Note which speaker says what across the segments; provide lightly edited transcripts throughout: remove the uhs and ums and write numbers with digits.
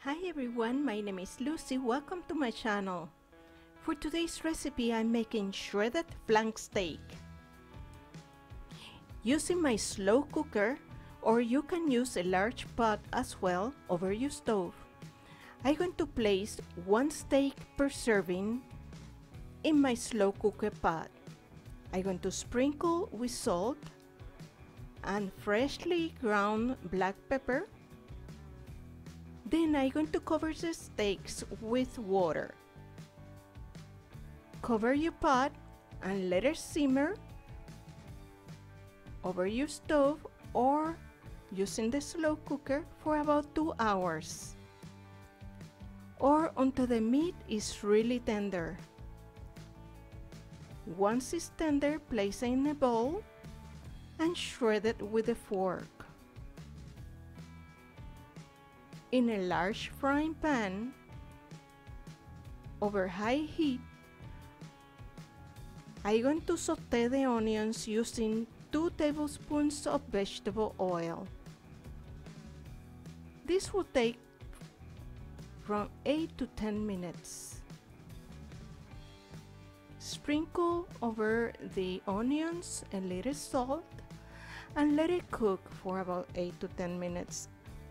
Speaker 1: Hi everyone, my name is Lucy. Welcome to my channel. For today's recipe, I'm making shredded flank steak. Using my slow cooker, or you can use a large pot as well over your stove. I'm going to place one steak per serving in my slow cooker pot. I'm going to sprinkle with salt and freshly ground black pepper. Then I'm going to cover the steaks with water. Cover your pot and let it simmer over your stove or using the slow cooker for about 2 hours, or until the meat is really tender. Once it's tender, place it in a bowl and shred it with a fork. In a large frying pan over high heat, I'm going to saute the onions using 2 tablespoons of vegetable oil. This will take from 8 to 10 minutes. Sprinkle over the onions a little salt and let it cook for about 8 to 10 minutes.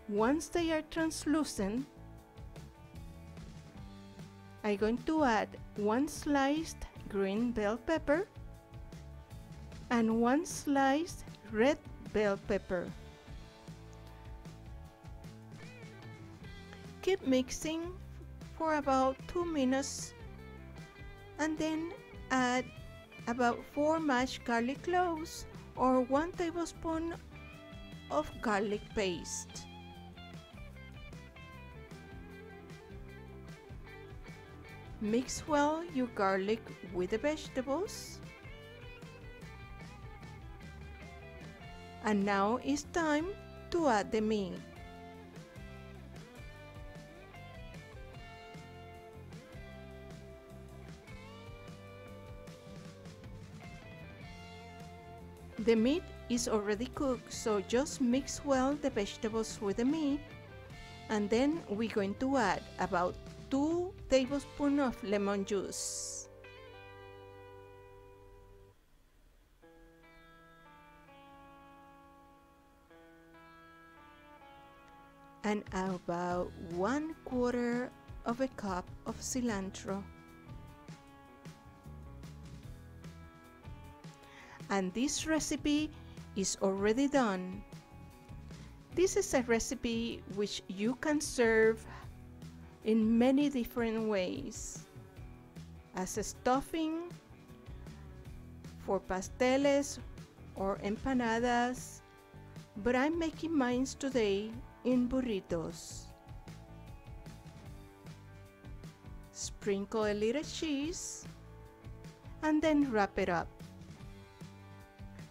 Speaker 1: Once they are translucent, I'm going to add 1 sliced green bell pepper and 1 sliced red bell pepper. Keep mixing for about 2 minutes and then add about 4 mashed garlic cloves or 1 tablespoon of garlic paste. Mix well your garlic with the vegetables. And now it's time to add the meat. The meat is already cooked, so just mix well the vegetables with the meat, and then we're going to add about 2 tablespoons of lemon juice. And about 1/4 of a cup of cilantro. And this recipe is already done. This is a recipe which you can serve in many different ways, as a stuffing, for pasteles or empanadas, but I'm making mine today in burritos. Sprinkle a little cheese and then wrap it up.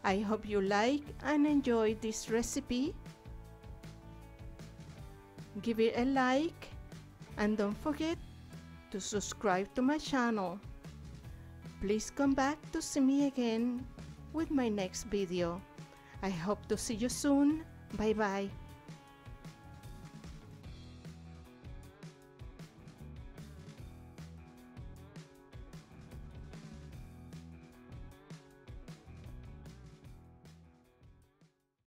Speaker 1: I hope you like and enjoy this recipe. Give it a like and don't forget to subscribe to my channel. Please come back to see me again with my next video. I hope to see you soon. Bye bye.